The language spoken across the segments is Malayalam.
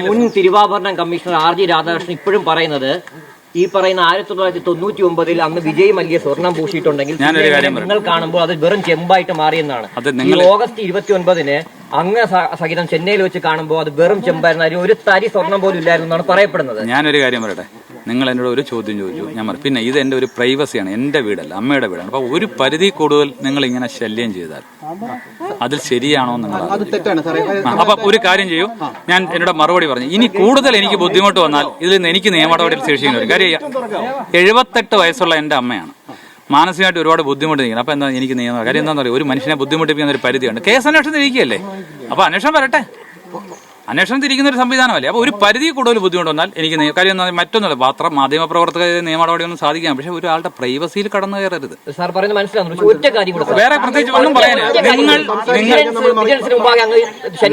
മുൻ തിരുവാഭരണം കമ്മീഷണർ ആർ ജി രാധാകൃഷ്ണൻ ഇപ്പോഴും പറയുന്നത് ഈ പറയുന്ന 1999 അന്ന് വിജയ് മല്യ സ്വർണം പൂശിയിട്ടുണ്ടെങ്കിൽ നിങ്ങൾ കാണുമ്പോൾ അത് വെറും ചെമ്പായിട്ട് മാറിയെന്നാണ്. ഈ ഓഗസ്റ്റ് 29 അങ്ങ് സഹിതം ചെന്നൈയിൽ വെച്ച് കാണുമ്പോൾ അത് വെറും ചെമ്പായിരുന്നു, അതിന് ഒരു തരി സ്വർണം പോലും ഇല്ലായിരുന്നു എന്നാണ് പറയപ്പെടുന്നത്. ഞാനൊരു കാര്യം പറയട്ടെ, നിങ്ങൾ എന്നോട് ഒരു ചോദ്യം ചോദിച്ചു, ഞാൻ പറഞ്ഞു പിന്നെ ഇത് എന്റെ ഒരു പ്രൈവസിയാണ്, എന്റെ വീടല്ല, അമ്മയുടെ വീടാണ്. അപ്പൊ ഒരു പരിധി കൂടുതൽ നിങ്ങൾ ഇങ്ങനെ ശല്യം ചെയ്താൽ അതിൽ ശരിയാണോ നിങ്ങൾ അപ്പൊ ഒരു കാര്യം ചെയ്യൂ, ഞാൻ എന്നോട് മറുപടി പറഞ്ഞു. ഇനി കൂടുതൽ എനിക്ക് ബുദ്ധിമുട്ട് വന്നാൽ ഇതിൽ നിന്ന് എനിക്ക് നിയമ നടപടിയിൽ ശേഷിക്കുന്ന ഒരു കാര്യം, 78 വയസ്സുള്ള എന്റെ അമ്മയാണ്, മാനസികമായിട്ട് ഒരുപാട് ബുദ്ധിമുട്ടിരിക്കുന്നത്. അപ്പൊ എന്താ എനിക്ക് നിയമം കാര്യം എന്താണെന്ന് അറിയാം, ഒരു മനുഷ്യനെ ബുദ്ധിമുട്ടിപ്പിക്കുന്ന ഒരു പരിധിയുണ്ട്. കേസ് അന്വേഷണം ഇരിക്കുകയല്ലേ, അപ്പൊ അന്വേഷണം വരട്ടെ, അന്വേഷണത്തിരിക്കുന്ന ഒരു സംവിധാനമല്ലേ. അപ്പോൾ ഒരു പരിധി കൂടുതൽ ബുദ്ധിമുട്ട് വന്നാൽ എനിക്ക് കാര്യം മറ്റൊന്നുമില്ല, മാത്രം മാധ്യമപ്രവർത്തകരെ നിയമ നടപടിയൊന്നും സാധിക്കാം, പക്ഷെ ഒരാളുടെ പ്രൈവസിയിൽ കടന്നു കയറരുത്. സാർ പറയുന്നത് മനസ്സിലാവുന്നു. ഒറ്റ കാര്യം കൂടെ, വേറെ പ്രത്യേകിച്ച് ഒന്നും പറയാനില്ല.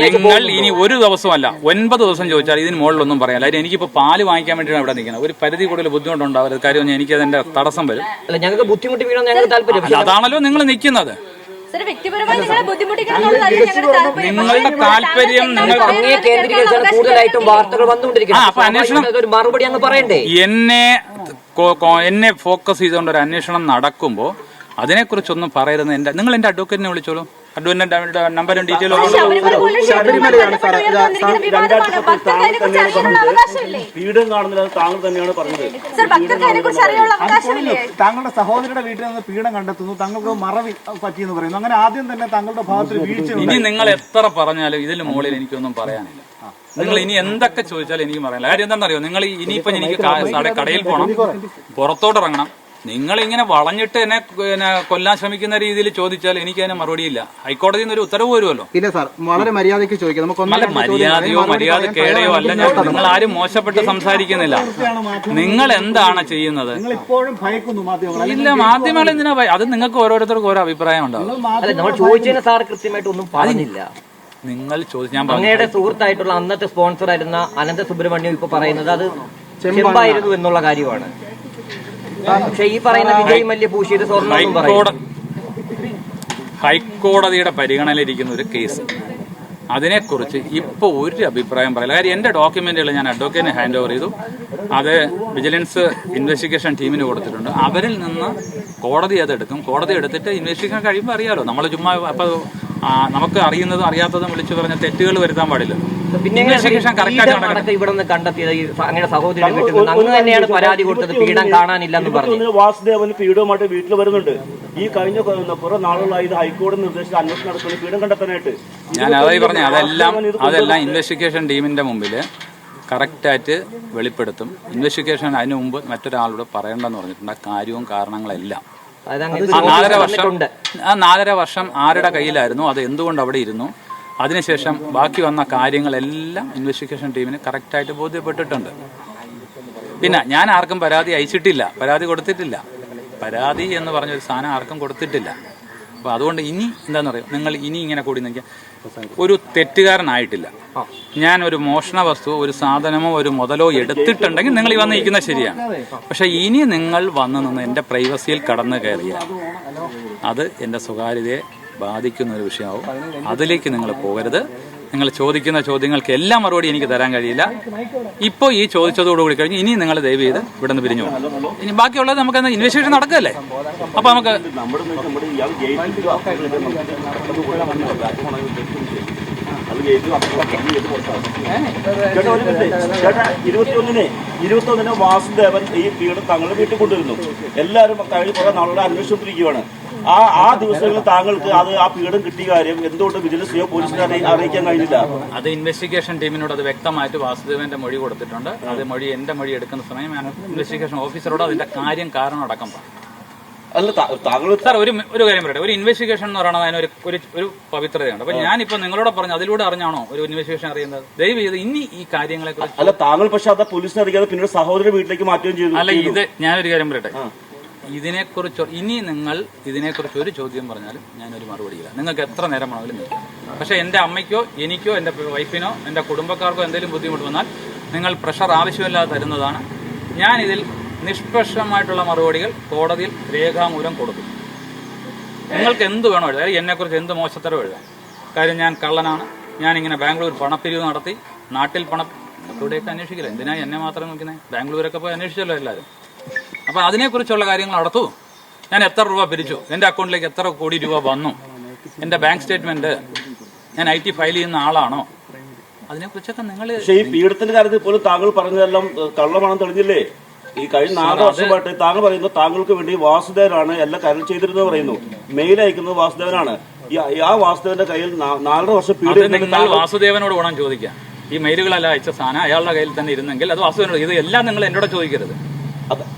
നിങ്ങൾ ഇനി ഒരു ദിവസമല്ല 9 ദിവസം ചോദിച്ചാൽ ഇതിന് മുകളിലൊന്നും പറയാനില്ല. അതിന് എനിക്കിപ്പോൾ പാല് വാങ്ങിക്കാൻ വേണ്ടിയാണ് ഇവിടെ നിൽക്കുന്നത്. ഒരു പരിധി കൂടുതൽ ബുദ്ധിമുട്ടുണ്ടാവരുത്, കാര്യം എനിക്ക് അതിന്റെ തടസ്സം വരും. ഞങ്ങൾക്ക് ബുദ്ധിമുട്ട് വീണോ ഞങ്ങൾക്ക് താല്പര്യം, അതാണല്ലോ നിങ്ങൾ നിൽക്കുന്നത്. നിങ്ങളുടെ താല്പര്യം കൂടുതലായിട്ടും വാർത്തകൾ വന്നുകൊണ്ടിരിക്കുന്നത്, മറുപടി അങ്ങ് പറയണ്ടേ. എന്നെ ഫോക്കസ് ചെയ്തുകൊണ്ട് ഒരു അന്വേഷണം നടക്കുമ്പോൾ അതിനെക്കുറിച്ചൊന്നും പറയരുത്. നിങ്ങൾ എന്റെ അഡ്വക്കേറ്റിനെ വിളിച്ചോളൂ, അഡ്വക്കേറ്റിന്റെ നമ്പറും ഡീറ്റെയിലും വീടും കാണുന്നില്ല, താങ്കൾ തന്നെയാണ് പറഞ്ഞത്. താങ്കളുടെ സഹോദരിയുടെ വീട്ടിൽ നിന്ന് പീഡനം കണ്ടെത്തുന്നു, താങ്കൾക്ക് മറവി പറ്റിയെന്ന് പറയുന്നു. അങ്ങനെ ആദ്യം തന്നെ താങ്കളുടെ ഭാഗത്തിൽ വീഴ്ച. ഇനി നിങ്ങൾ എത്ര പറഞ്ഞാലും ഇതിന് മുകളിൽ എനിക്കൊന്നും പറയാനില്ല. നിങ്ങൾ ഇനി എന്തൊക്കെ ചോദിച്ചാലും എനിക്ക് പറയാനില്ല. കാര്യം എന്താണെന്നറിയോ, നിങ്ങൾ ഇനിയിപ്പോ എനിക്ക് കടയിൽ പോകണം, പുറത്തോട്ട് ഇറങ്ങണം, നിങ്ങൾ ഇങ്ങനെ വളഞ്ഞിട്ട് എന്നെ കൊല്ലാൻ ശ്രമിക്കുന്ന രീതിയിൽ ചോദിച്ചാൽ എനിക്ക് അതിന് മറുപടിയില്ല. ഹൈക്കോടതിയിൽ നിന്ന് ഒരു ഉത്തരവ് വരുമല്ലോ. ഇല്ല സാർ, വളരെ മര്യാദയ്ക്ക് ചോദിക്കാം. മര്യാദ കേടയോ അല്ല. നിങ്ങൾ ആരും മോശപ്പെട്ട് സംസാരിക്കുന്നില്ല. നിങ്ങൾ എന്താണ് ചെയ്യുന്നത്? ഇല്ല, മാധ്യമങ്ങൾ എന്തിനാ അത് നിങ്ങൾക്ക് ഓരോരുത്തർക്കും ഓരോ അഭിപ്രായം ഉണ്ടാവും. നിങ്ങൾ ചോദിച്ചു, ഞാൻ അങ്ങയുടെ സുഹൃത്തായിട്ടുള്ള അന്നത്തെ സ്പോൺസർ ആയിരുന്ന അനന്ത സുബ്രഹ്മണ്യം ഇപ്പൊ പറയുന്നത് അത് ചെമ്പായിരുന്നു എന്നുള്ള കാര്യമാണ്. പക്ഷെ ഈ പറയുന്ന വിജയ് മല്യ പൂശിയത് സ്വർണ്ണം. ഹൈക്കോടതിയുടെ പരിഗണനയിലിരിക്കുന്ന ഒരു കേസ്, അതിനെക്കുറിച്ച് ഇപ്പോൾ ഒരു അഭിപ്രായം പറയില്ല. കാര്യം എന്റെ ഡോക്യുമെന്റുകൾ ഞാൻ അഡ്വക്കേറ്റിന് ഹാൻഡ് ഓവർ ചെയ്തു, അത് വിജിലൻസ് ഇൻവെസ്റ്റിഗേഷൻ ടീമിന് കൊടുത്തിട്ടുണ്ട്. അവരിൽ നിന്ന് കോടതി അതെടുക്കും. കോടതി എടുത്തിട്ട് ഇൻവെസ്റ്റിഗേഷൻ കഴിയുമ്പോൾ അറിയാലോ. നമ്മൾ ചുമ്മാ അപ്പൊ നമുക്ക് അറിയുന്നതും അറിയാത്തതും വിളിച്ചു പറഞ്ഞ തെറ്റുകൾ വരുത്താൻ പാടില്ല. പിന്നെ ഇവിടെ നിന്ന് കണ്ടെത്തിയത് അങ്ങനെ സഹോദരി അങ്ങ് തന്നെയാണ് പരാതി കൊടുത്തത്, പീഡനം കാണാനില്ലെന്ന് പറഞ്ഞു. വാസുദേവന് പീഡനമായിട്ട് വീട്ടിൽ വരുന്നുണ്ട്. ഈ കഴിഞ്ഞ കുറെ നാളുകളായി ഹൈക്കോടതി നിർദ്ദേശിച്ച അന്വേഷണം നടത്തുന്നത് പീഡനം കണ്ടെത്താനായിട്ട്. ഞാൻ അതായി പറഞ്ഞു, അതെല്ലാം ഇൻവെസ്റ്റിഗേഷൻ ടീമിന്റെ മുമ്പിൽ കറക്റ്റായിട്ട് വെളിപ്പെടുത്തും. ഇൻവെസ്റ്റിഗേഷൻ അതിനു മുമ്പ് മറ്റൊരാളോട് പറയണ്ടെന്ന് പറഞ്ഞിട്ടുണ്ട്. കാര്യവും കാരണങ്ങളെല്ലാം 4.5 വർഷം ആരുടെ കയ്യിലായിരുന്നു, അത് എന്തുകൊണ്ട് അവിടെ ഇരുന്നു, അതിനുശേഷം ബാക്കി വന്ന കാര്യങ്ങളെല്ലാം ഇൻവെസ്റ്റിഗേഷൻ ടീമിന് കറക്റ്റായിട്ട് ബോധ്യപ്പെട്ടിട്ടുണ്ട്. പിന്നെ ഞാൻ ആർക്കും പരാതി അയച്ചിട്ടില്ല, പരാതി കൊടുത്തിട്ടില്ല. പരാതി എന്ന് പറഞ്ഞൊരു സാധനം ആർക്കും കൊടുത്തിട്ടില്ല. അപ്പോൾ അതുകൊണ്ട് ഇനി എന്താണെന്ന് അറിയാം, നിങ്ങൾ ഇനി ഇങ്ങനെ കൂടി നിൽക്കുക. ഒരു തെറ്റുകാരനായിട്ടില്ല ഞാൻ. ഒരു മോഷണ വസ്തു, ഒരു സാധനമോ ഒരു മുതലോ എടുത്തിട്ടുണ്ടെങ്കിൽ നിങ്ങൾ ഈ വന്ന് നിൽക്കുന്നത് ശരിയാണ്. പക്ഷെ ഇനി നിങ്ങൾ വന്ന് നിന്ന് എൻ്റെ പ്രൈവസിയിൽ കടന്നു കയറിയാൽ അത് എൻ്റെ സ്വകാര്യതയെ ബാധിക്കുന്ന ഒരു വിഷയമാവും. അതിലേക്ക് നിങ്ങൾ പോകരുത്. നിങ്ങൾ ചോദിക്കുന്ന ചോദ്യങ്ങൾക്ക് എല്ലാം മറുപടി എനിക്ക് തരാൻ കഴിയില്ല. ഇപ്പോൾ ഈ ചോദിച്ചതോടുകൂടി കഴിഞ്ഞ് ഇനി നിങ്ങൾ ദയവ് ചെയ്ത് ഇവിടെ നിന്ന് പിരിഞ്ഞു പോകും. ഇനി ബാക്കിയുള്ളത് നമുക്ക് ഇൻവെസ്റ്റിഗേഷൻ നടക്കുകയല്ലേ. അപ്പൊ നമുക്ക് 21 വാസുദേവൻ ഈ പീഡനം തങ്ങളുടെ വീട്ടിൽ കൊണ്ടുവരുന്നു. എല്ലാവരും കഴിഞ്ഞ കുറെ നാളുകളെ അന്വേഷിച്ചുകൊണ്ടിരിക്കുകയാണ്. ആ ദിവസങ്ങളിൽ താങ്കൾക്ക് ആ പീഡനം കിട്ടിയ കാര്യം എന്തുകൊണ്ട് വിജിലൻസിനെയോ പോലീസിനെ അറിയിക്കാൻ കഴിഞ്ഞില്ല? അത് ഇൻവെസ്റ്റിഗേഷൻ ടീമിനോട് അത് വ്യക്തമായിട്ട് വാസുദേവന്റെ മൊഴി കൊടുത്തിട്ടുണ്ട്. അത് എന്റെ മൊഴി എടുക്കുന്ന സമയം ഞാൻ ഇൻവെസ്റ്റിഗേഷൻ ഓഫീസറോട് അതിന്റെ കാരണം അടക്കം പറഞ്ഞു. അല്ല താങ്കൾ സാർ ഒരു കാര്യം പറയട്ടെ, ഒരു ഇൻവെസ്റ്റിഗേഷൻ എന്ന് പറയുന്നത് അതിന് ഒരു പവിത്രതയുണ്ട്. അപ്പൊ ഞാനിപ്പോ നിങ്ങളോട് പറഞ്ഞു, അതിലൂടെ അറിഞ്ഞാണോ ഒരു ഇൻവെസ്റ്റിഗേഷൻ അറിയുന്നത്? ദയവ് ചെയ്ത് ഇനി ഈ കാര്യങ്ങളെ കുറിച്ച് അല്ല, താങ്കൾ പക്ഷെ അത് പോലീസിനെ അറിയാതെ പിന്നീട് സഹോദരന്റെ വീട്ടിലേക്ക് മാറ്റുകയും ചെയ്തു. അല്ല, ഇത് ഞാനൊരു കാര്യം പറയട്ടെ, ഇതിനെക്കുറിച്ച് ഇനി നിങ്ങൾ ഇതിനെക്കുറിച്ച് ഒരു ചോദ്യം പറഞ്ഞാലും ഞാനൊരു മറുപടിയില്ല. നിങ്ങൾക്ക് എത്ര നേരം വേണമെങ്കിലും നിൽക്കാം. പക്ഷെ എന്റെ അമ്മയ്ക്കോ എനിക്കോ എന്റെ വൈഫിനോ എന്റെ കുടുംബക്കാർക്കോ എന്തെങ്കിലും ബുദ്ധിമുട്ട് വന്നാൽ നിങ്ങൾ പ്രഷർ ആവശ്യമില്ലാതെ തരുന്നതാണ്. ഞാനിതിൽ നിഷ്പക്ഷമായിട്ടുള്ള മറുപടികൾ കോടതിയിൽ രേഖാമൂലം കൊടുക്കും. നിങ്ങൾക്ക് എന്ത് വേണോ എഴുതാം, എന്നെക്കുറിച്ച് എന്ത് മോശത്തരം എഴുതാം. കാര്യം ഞാൻ കള്ളനാണ്, ഞാനിങ്ങനെ ബാംഗ്ലൂർ പണപ്പിരിവ് നടത്തി നാട്ടിൽ പണം ഇവിടെയൊക്കെ അന്വേഷിക്കില്ല. എന്തിനാ എന്നെ മാത്രം നോക്കുന്നത്? ബാംഗ്ലൂരൊക്കെ പോയി അന്വേഷിച്ചല്ലോ എല്ലാവരും. അപ്പോൾ അതിനെക്കുറിച്ചുള്ള കാര്യങ്ങൾ നടത്തൂ. ഞാൻ എത്ര രൂപ പിരിച്ചു, എൻ്റെ അക്കൗണ്ടിലേക്ക് എത്ര കോടി രൂപ വന്നു, എൻ്റെ ബാങ്ക് സ്റ്റേറ്റ്മെന്റ്, ഞാൻ IT ഫയൽ ചെയ്യുന്ന ആളാണോ, അതിനെക്കുറിച്ചൊക്കെ നിങ്ങൾ. പക്ഷേ ഈ പീഡനത്തിന്റെ കാര്യത്തിൽ പോലും താങ്കൾ പറഞ്ഞതെല്ലാം കള്ളമാണെന്ന് തെളിഞ്ഞില്ലേ? ഈ കഴിഞ്ഞ 4 വർഷമായിട്ട് താങ്കൾ പറയുന്നു താങ്കൾക്ക് വേണ്ടി വാസുദേവനാണ് എല്ലാ കാര്യം ചെയ്തിരുന്നത് പറയുന്നു. മെയിൽ അയക്കുന്നത് വാസുദേവനാണ്. ആ വാസുദേവന്റെ കയ്യിൽ 4 വർഷം നിങ്ങൾ വാസുദേവനോട് വേണം ചോദിക്കാം. ഈ മെയിലുകളല്ല അയച്ച സാധനം അയാളുടെ കയ്യിൽ തന്നെ ഇരുന്നെങ്കിൽ അത് വാസുദേവനോട്. ഇത് എല്ലാം നിങ്ങൾ എന്നോട് ചോദിക്കരുത്.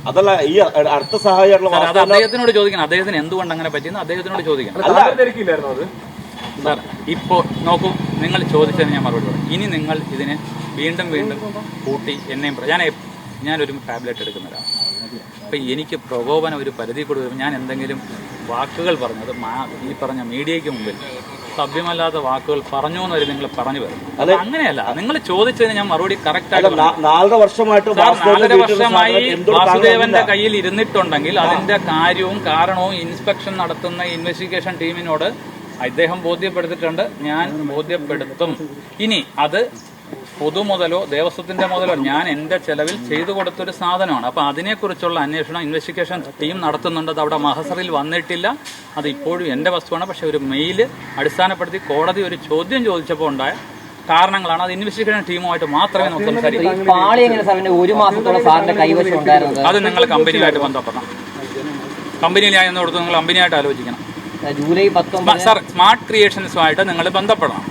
അതല്ല, ഈ അടുത്ത സഹായിയായിട്ടുള്ള അത് അദ്ദേഹത്തിനോട് ചോദിക്കണം. അദ്ദേഹത്തിന് എന്തുകൊണ്ട് അങ്ങനെ പറ്റിയെന്ന് അദ്ദേഹത്തിനോട് ചോദിക്കണം. സാർ ഇപ്പോൾ നോക്കൂ, നിങ്ങൾ ചോദിച്ചതിന് ഞാൻ മറുപടി പറയും. ഇനി നിങ്ങൾ ഇതിനെ വീണ്ടും വീണ്ടും കൂട്ടി എന്നെയും ഞാനൊരു ടാബ്ലറ്റ് എടുക്കുന്ന ഒരാളാണ്. അപ്പം എനിക്ക് പ്രകോപനം ഒരു പരിധി കൂടി വരുമ്പോൾ ഞാൻ എന്തെങ്കിലും വാക്കുകൾ പറഞ്ഞത് ഈ പറഞ്ഞ മീഡിയയ്ക്ക് മുമ്പിൽ സഭ്യമല്ലാത്ത വാക്കുകൾ പറഞ്ഞു എന്നവർ നിങ്ങൾ പറഞ്ഞു വരും. അത് അങ്ങനെയല്ല. നിങ്ങൾ ചോദിച്ചതിന് ഞാൻ മറുപടി കറക്റ്റായിട്ട് 4 വർഷമായി വാസുദേവന്റെ കയ്യിൽ ഇരുന്നിട്ടുണ്ടെങ്കിൽ അതിന്റെ കാര്യവും കാരണവും ഇൻസ്പെക്ഷൻ നടത്തുന്ന ഇൻവെസ്റ്റിഗേഷൻ ടീമിനോട് അദ്ദേഹം ബോധ്യപ്പെടുത്തിയിട്ടുണ്ട്. ഞാൻ ബോധ്യപ്പെടുത്തും. ഇനി അത് പൊതുമുതലോ ദേവസ്വത്തിന്റെ മുതലോ ഞാൻ എന്റെ ചെലവിൽ ചെയ്തു കൊടുത്തൊരു സാധനമാണ്. അപ്പൊ അതിനെക്കുറിച്ചുള്ള അന്വേഷണം ഇൻവെസ്റ്റിഗേഷൻ ടീം നടത്തുന്നുണ്ട്. അത് അവിടെ മഹസറിൽ വന്നിട്ടില്ല. അത് ഇപ്പോഴും എന്റെ വസ്തുവാണ്. പക്ഷെ ഒരു മെയില് അടിസ്ഥാനപ്പെടുത്തി കോടതി ഒരു ചോദ്യം ചോദിച്ചപ്പോൾ ഉണ്ടായ കാരണങ്ങളാണ്. അത് ഇൻവെസ്റ്റിഗേഷൻ ടീമുമായിട്ട് മാത്രമേ നമുക്ക് സംസാരിക്കൂ. അത് നിങ്ങൾ കമ്പനിയുമായിട്ട് ബന്ധപ്പെടണം. കമ്പനിയിലായി എന്ന് കൊടുത്ത് നിങ്ങൾ കമ്പനിയായിട്ട് ആലോചിക്കണം. ജൂലൈ 19 സാർ, സ്മാർട്ട് ക്രിയേഷൻസുമായിട്ട് നിങ്ങൾ ബന്ധപ്പെടണം.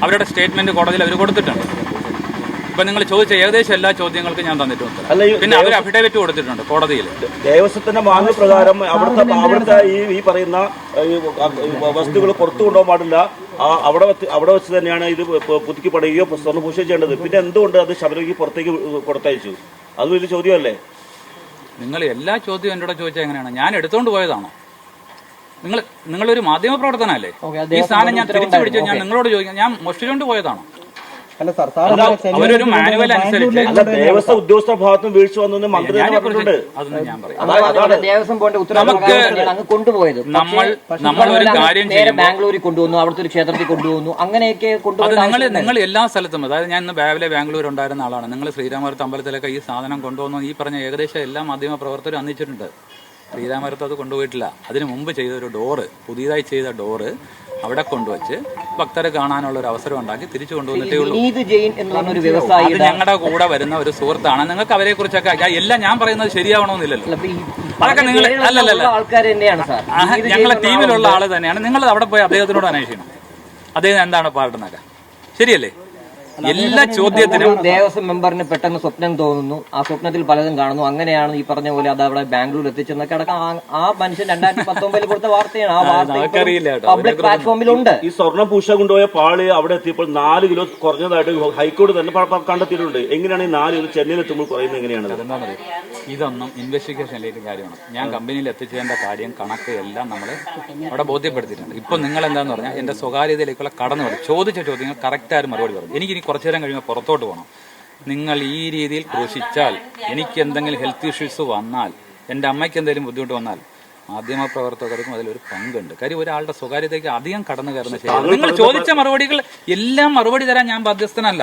അവരുടെ സ്റ്റേറ്റ്മെന്റ് കോടതിയിൽ അവർ കൊടുത്തിട്ടുണ്ട്. ഇപ്പൊ നിങ്ങൾ ചോദിച്ച ഏകദേശം എല്ലാ ചോദ്യങ്ങൾക്കും ഞാൻ തന്നിട്ടുണ്ട്. പിന്നെ അവർ അഫിഡേവിറ്റ് കൊടുത്തിട്ടുണ്ട് കോടതിയിൽ. ദേവസ്വത്തിന്റെ മാനപ്രകാരം അവിടുത്തെ ഈ പറയുന്ന വസ്തുക്കൾ പുറത്തു കൊണ്ടുപോകാൻ പാടില്ല. അവിടെ വെച്ച് തന്നെയാണ് ഇത് പുതുക്കി പണിയുകയോ സ്വർണ്ണഭൂഷണം ചെയ്യേണ്ടത്. പിന്നെ എന്തുകൊണ്ട് അത് ശബരിമലയ്ക്ക് പുറത്തേക്ക് കൊടുത്തയച്ചു? അത് വലിയ ചോദ്യമല്ലേ? നിങ്ങൾ എല്ലാ ചോദ്യവും എന്നോട് ചോദിച്ചാൽ എങ്ങനെയാണ്? ഞാൻ എടുത്തുകൊണ്ട് പോയതാണോ? നിങ്ങളൊരു മാധ്യമ പ്രവർത്തനല്ലേ? ഈ സാധനം ഞാൻ തിരിച്ചു പിടിച്ചു ഞാൻ നിങ്ങളോട് ചോദിക്കാം, ഞാൻ മോഷ്ടിച്ചുകൊണ്ട് പോയതാണോ? അവരൊരു മാനുവൽ അനുസരിച്ച് ദേവസ്വം ഉദ്യോഗസ്ഥ ഭാഗത്തും വീഴ്ച വന്നു മന്ത്രി പറഞ്ഞിട്ടുണ്ട്. അതൊന്നും ഞാൻ പറയാം. കൊണ്ടുപോയത് നമ്മൾ ഒരു കാര്യം ചെയ്യുമ്പോൾ ബാംഗ്ലൂരിൽ കൊണ്ടുവന്നു, അവിടുത്തെ ഒരു ക്ഷേത്രത്തിൽ കൊണ്ടുവന്നു, അങ്ങനെയൊക്കെ നിങ്ങൾ എല്ലാ സ്ഥലത്തും, അതായത് ഞാൻ ഇന്ന് രാവിലെ ബാംഗ്ലൂർ ഉണ്ടായിരുന്ന ആളാണ്. നിങ്ങൾ ശ്രീരാമപുരത്ത് അമ്പലത്തിലൊക്കെ ഈ സാധനം കൊണ്ടുവന്നു ഈ പറഞ്ഞ ഏകദേശം എല്ലാ മാധ്യമ പ്രവർത്തകരും അന്നിച്ചിട്ടുണ്ട്. ശ്രീരാമപുരത്ത് അത് കൊണ്ടുപോയിട്ടില്ല. അതിനു മുമ്പ് ചെയ്തൊരു ഡോറ്, പുതിയതായി ചെയ്ത ഡോറ് അവിടെ കൊണ്ടുവച്ച് ഭക്തരെ കാണാനുള്ള ഒരു അവസരം ഉണ്ടാക്കി തിരിച്ചു കൊണ്ടുവന്നിട്ടേ ഉള്ളൂ. അത് ഞങ്ങളുടെ കൂടെ വരുന്ന ഒരു സുഹൃത്താണ്. നിങ്ങൾക്ക് അവരെ കുറിച്ചൊക്കെ എല്ലാം ഞാൻ പറയുന്നത് ശരിയാവണമെന്നില്ലല്ലോ. അതൊക്കെ നിങ്ങൾ അല്ലല്ല, ഞങ്ങളെ ടീമിലുള്ള ആള് തന്നെയാണ്. നിങ്ങൾ അവിടെ പോയി അദ്ദേഹത്തിനോട് അന്വേഷിക്കണം, അദ്ദേഹം എന്താണ് പാടുന്നൊക്കെ. ശരിയല്ലേ? എല്ലാ ചോദ്യത്തിനും ദേവസ്വം മെമ്പറിന് പെട്ടെന്ന് സ്വപ്നം തോന്നുന്നു, ആ സ്വപ്നത്തിൽ പലതും കാണുന്നു, അങ്ങനെയാണ് ഈ പറഞ്ഞ പോലെ അത് അവിടെ ബാംഗ്ലൂർ എത്തിച്ചെന്നൊക്കെ അടക്കം ആ മനുഷ്യൻ 2019 കൊടുത്ത വാർത്തയാണ്. ആ വാർത്ത പബ്ലിക് പ്ലാറ്റ്ഫോമിലുണ്ട്. ഈ സ്വർണ്ണഭൂഷ കൊണ്ടുപോയ പാളി അവിടെ എത്തിയപ്പോൾ 4 കിലോ കുറഞ്ഞതായിട്ട് ഹൈക്കോടതി തന്നെ കണ്ടെത്തിയിട്ടുണ്ട്. എങ്ങനെയാണ് ഈ 4 കിലോ ചെന്നൈയിൽ എത്തുമ്പോൾ കുറയുന്നത്? എങ്ങനെയാണ്? ഇതൊന്നും ഇൻവെസ്റ്റിഗേഷനിലേക്ക് കാര്യമാണ്. ഞാൻ കമ്പനിയിൽ എത്തിച്ചേണ്ട കാര്യം കണക്ക് എല്ലാം നമ്മൾ അവിടെ ബോധ്യപ്പെടുത്തിയിട്ടുണ്ട്. ഇപ്പൊ നിങ്ങൾ എന്താന്ന് പറഞ്ഞാൽ എന്റെ സ്വകാര്യതയിലേക്കുള്ള കടന്നു വരും. ചോദിച്ച ചോദ്യങ്ങൾ കറക്റ്റായിട്ട് മറുപടി പറഞ്ഞു. എനിക്ക് കുറച്ചു നേരം കഴിയുമ്പോൾ പുറത്തോട്ട് പോകണം. നിങ്ങൾ ഈ രീതിയിൽ ക്രൂശിച്ചാൽ, എനിക്ക് എന്തെങ്കിലും ഹെൽത്ത് ഇഷ്യൂസ് വന്നാൽ, എൻ്റെ അമ്മയ്ക്ക് എന്തെങ്കിലും ബുദ്ധിമുട്ട് വന്നാൽ മാധ്യമപ്രവർത്തകർക്കും അതിലൊരു പങ്കുണ്ട്. കാര്യം ഒരാളുടെ സ്വകാര്യതയ്ക്ക് അധികം കടന്നു കയറുന്ന ശരി. നിങ്ങൾ ചോദിച്ച മറുപടികൾ എല്ലാം മറുപടി തരാൻ ഞാൻ ബാധ്യസ്ഥനല്ല.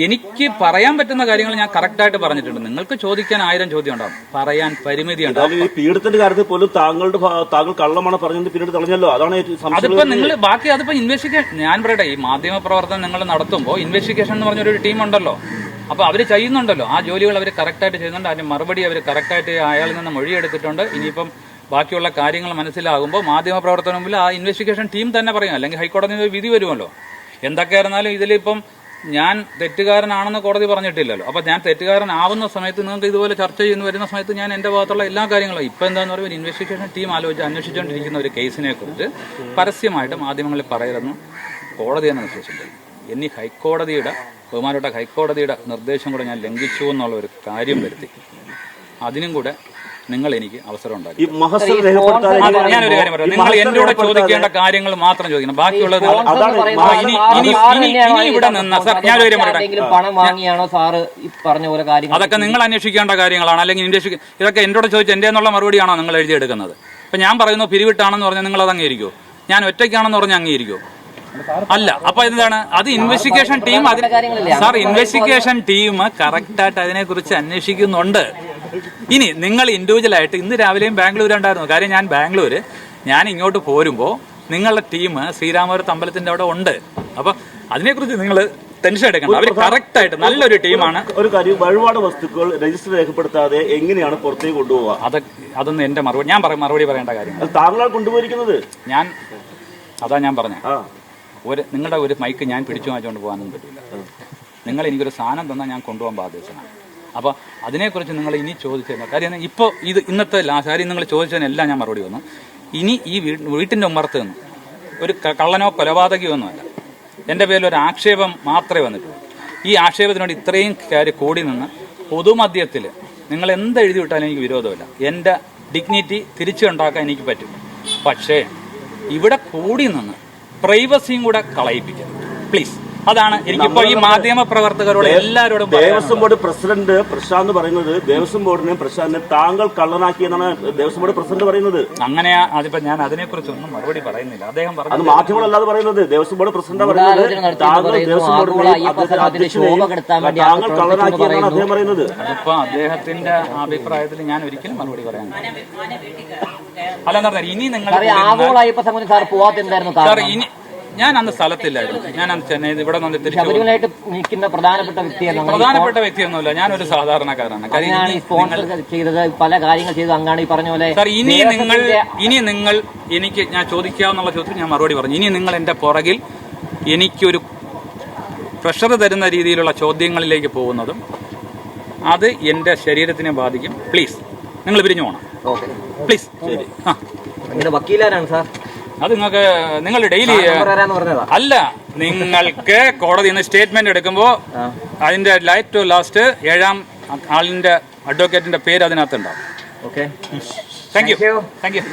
എനിക്ക് പറയാൻ പറ്റുന്ന കാര്യങ്ങൾ ഞാൻ കറക്റ്റായിട്ട് പറഞ്ഞിട്ടുണ്ട്. നിങ്ങൾക്ക് ചോദിക്കാൻ 1000 ചോദ്യം ഉണ്ടാവും, പറയാൻ പരിമിതി ഉണ്ടാവും. ഈ പീഡനത്തിന്റെ കാര്യത്തിൽ പോലും താങ്കൾ കള്ളമാണ് പറഞ്ഞത് പിന്നീട് തെളിഞ്ഞല്ലോ. അതാണ് അതിപ്പോ നിങ്ങൾ ബാക്കി അതിപ്പോ ഇൻവെസ്റ്റിഗേഷൻ ഞാൻ പറയട്ടെ, ഈ മാധ്യമ പ്രവർത്തനം നിങ്ങൾ നടത്തുമ്പോൾ ഇൻവെസ്റ്റിഗേഷൻ എന്ന് പറഞ്ഞൊരു ടീം ഉണ്ടല്ലോ. അപ്പൊ അവർ ചെയ്യുന്നുണ്ടല്ലോ, ആ ജോലികൾ അവർ കറക്റ്റായിട്ട് ചെയ്യുന്നുണ്ട്. അതിന് മറുപടി അവർ കറക്റ്റായിട്ട് അയാളിൽ നിന്ന് മൊഴിയെടുത്തിട്ടുണ്ട്. ഇനിയിപ്പം ബാക്കിയുള്ള കാര്യങ്ങൾ മനസ്സിലാകുമ്പോൾ മാധ്യമ പ്രവർത്തനം മുമ്പിൽ ആ ഇൻവെസ്റ്റിഗേഷൻ ടീം തന്നെ പറയും, അല്ലെങ്കിൽ ഹൈക്കോടതിയിൽ വിധി വരുമല്ലോ. എന്തൊക്കെയായിരുന്നാലും ഇതിലിപ്പം ഞാൻ തെറ്റുകാരനാണെന്ന് കോടതി പറഞ്ഞിട്ടില്ലല്ലോ. അപ്പൊ ഞാൻ തെറ്റുകാരനാവുന്ന സമയത്ത് നിങ്ങൾക്ക് ഇതുപോലെ ചർച്ച ചെയ്യുന്ന വരുന്ന സമയത്ത് ഞാൻ എന്റെ ഭാഗത്തുള്ള എല്ലാ കാര്യങ്ങളും ഇപ്പൊ എന്താന്ന് പറയുമ്പോൾ ഇൻവെസ്റ്റിഗേഷൻ ടീം അന്വേഷിച്ചുകൊണ്ടിരിക്കുന്ന ഒരു കേസിനെ കുറിച്ച് പരസ്യമായിട്ട് മാധ്യമങ്ങളിൽ പറയരുതെന്ന് കോടതി തന്നെ നിർദ്ദേശിച്ചിട്ടുണ്ട്. ഇനി ഹൈക്കോടതിയുടെ ബഹുമാനപ്പെട്ട ഹൈക്കോടതിയുടെ നിർദ്ദേശം കൂടെ ഞാൻ ലംഘിച്ചു എന്നുള്ള ഒരു കാര്യം വരുത്തി, അതിനും കൂടെ നിങ്ങൾ എനിക്ക് അവസരം ഉണ്ടാക്കി. ഞാനൊരു കാര്യം പറയാം, നിങ്ങൾ എന്നോട് ചോദിക്കേണ്ട കാര്യങ്ങൾ മാത്രം ചോദിക്കണം. ബാക്കിയുള്ളത് ഇനി ഇവിടെ നിന്ന് സാർ ഞാനൊരു കാര്യം പറയട്ടെ, അതൊക്കെ നിങ്ങൾ അന്വേഷിക്കേണ്ട കാര്യങ്ങളാണ്. അല്ലെങ്കിൽ ഇതൊക്കെ എന്നോട് ചോദിച്ച് എന്റെ എന്നുള്ള മറുപടിയാണോ നിങ്ങൾ എഴുതിയെടുക്കുന്നത്? ഇപ്പൊ ഞാൻ പറയുന്നു പിരിവിട്ടാണെന്ന് പറഞ്ഞാൽ നിങ്ങൾ അത് അംഗീകരിക്കുമോ? ഞാൻ ഒറ്റയ്ക്കാണെന്ന് പറഞ്ഞാൽ അംഗീകരിക്കുമോ? അല്ല. അപ്പൊ എന്താണ് അത് investigation team sir investigation team കറക്റ്റായിട്ട് അതിനെക്കുറിച്ച് അന്വേഷിക്കുന്നുണ്ട്. ഇനി നിങ്ങൾ ഇൻഡിവിജ്വലായിട്ട് ഇന്ന് രാവിലെയും ബാംഗ്ലൂർ ഉണ്ടായിരുന്നു. കാര്യം ഞാൻ ഇങ്ങോട്ട് പോരുമ്പോൾ നിങ്ങളുടെ ടീം ശ്രീരാമപുരത്ത് അമ്പലത്തിന്റെ അവിടെ ഉണ്ട്. അപ്പൊ അതിനെക്കുറിച്ച് നിങ്ങൾ ടെൻഷൻ എടുക്കണം. അവർ കറക്റ്റ് ആയിട്ട് നല്ലൊരു ടീമാണ്. ഒരു കാര്യം, വഴിപാട് വസ്തുക്കൾ രജിസ്റ്റർ രേഖപ്പെടുത്താതെ എങ്ങനെയാണ് പുറത്തേക്ക് കൊണ്ടുപോവുക? അതൊന്നും എന്റെ മറുപടി മറുപടി പറയേണ്ട കാര്യം. താങ്കളാണ് കൊണ്ടുപോയിരിക്കുന്നത്. അതാ ഞാൻ പറഞ്ഞ നിങ്ങളുടെ ഒരു മൈക്ക് ഞാൻ പിടിച്ചു വാങ്ങിച്ചുകൊണ്ട് പോകാനൊന്നും പറ്റില്ല. നിങ്ങൾ എനിക്കൊരു സാധനം തന്നാൽ ഞാൻ കൊണ്ടുപോകാൻ ബാധ്യസ്ഥനാണ്. അപ്പോൾ അതിനെക്കുറിച്ച് നിങ്ങൾ ഇനി ചോദിച്ചിരുന്ന കാര്യം ഇപ്പോൾ ഇന്നത്തെ കാര്യം നിങ്ങൾ ചോദിച്ചതിനെല്ലാം ഞാൻ മറുപടി വന്നു. ഇനി ഈ വീട്ടിൻ്റെ ഉമ്മറത്ത് നിന്ന് ഒരു കള്ളനോ കൊലപാതകയോ ഒന്നുമല്ല, എൻ്റെ പേരിൽ ഒരു ആക്ഷേപം മാത്രമേ വന്നിട്ടുള്ളൂ. ഈ ആക്ഷേപത്തിനോട് ഇത്രയും കൂടി നിന്ന് പൊതുമധ്യത്തിൽ നിങ്ങൾ എന്തെഴുതി വിട്ടാലും എനിക്ക് വിരോധമില്ല. എൻ്റെ ഡിഗ്നിറ്റി തിരിച്ചുണ്ടാക്കാൻ എനിക്ക് പറ്റും. പക്ഷേ ഇവിടെ കൂടി നിന്ന് പ്രൈവസിയും കൂടെ കളയിപ്പിക്കും പ്ലീസ്. അതാണ് എനിക്കിപ്പോ ഈ മാധ്യമ പ്രവർത്തകരോട് എല്ലാവരോടും. ദേവസ്വം ബോർഡ് പ്രസിഡന്റ് പ്രശാന്ത് പറയുന്നത് ദേവസ്വം ബോർഡിനെയും പ്രശാന്തിനെ താങ്കൾ കള്ളനാക്കിയെന്നാണ് ദേവസ്വം ബോർഡ് പ്രസിഡന്റ് പറയുന്നത്. അങ്ങനെയാ? അതിപ്പോ ഞാൻ അതിനെക്കുറിച്ചൊന്നും മറുപടി പറയുന്നില്ല. അദ്ദേഹം അത് മാധ്യമങ്ങളല്ലാതെ പറയുന്നത് ദേവസ്വം ബോർഡ് പ്രസിഡന്റ് പറയുന്നത് താങ്കൾ ദേവസ്വം താങ്കൾ കള്ളനാക്കിയെന്നാണ് അദ്ദേഹം പറയുന്നത്. അതിപ്പോ അദ്ദേഹത്തിന്റെ അഭിപ്രായത്തിൽ ഞാൻ ഒരിക്കലും മറുപടി പറയാൻ അല്ല. ഇനി നിങ്ങൾ ഞാൻ അന്ന് സ്ഥലത്തില്ലായിരുന്നു. ഞാൻ അന്ന് ചെന്നൈ ഇവിടെ നിന്ന് തിരിച്ചു പ്രധാനപ്പെട്ട വ്യക്തിയൊന്നുമില്ല. ഞാനൊരു സാധാരണക്കാരാണ്. പല കാര്യങ്ങൾ ചെയ്തു അങ്ങാണ് ഈ പറഞ്ഞ പോലെ. സാർ ഇനി നിങ്ങൾ എനിക്ക് ഞാൻ ചോദിക്കാവുന്ന ചോദ്യത്തിൽ ഞാൻ മറുപടി പറഞ്ഞു. ഇനി നിങ്ങൾ എന്റെ പുറകിൽ എനിക്കൊരു പ്രഷർ തരുന്ന രീതിയിലുള്ള ചോദ്യങ്ങളിലേക്ക് പോകുന്നതും അത് എന്റെ ശരീരത്തിനെ ബാധിക്കും. പ്ലീസ് നിങ്ങൾ പിരിഞ്ഞു പോകണം പ്ലീസ്. ശരി. വക്കീലാരാണ് സാർ? അത് നിങ്ങൾ ഡെയിലി അല്ല, നിങ്ങൾക്ക് കോടതിയിൽ നിന്ന് സ്റ്റേറ്റ്മെന്റ് എടുക്കുമ്പോൾ അതിന്റെ ലൈറ്റ് ടു ലാസ്റ്റ് 7ാം ആളിന്റെ അഡ്വക്കേറ്റിന്റെ പേര് അതിനകത്തുണ്ടാവും. Okay, thank you.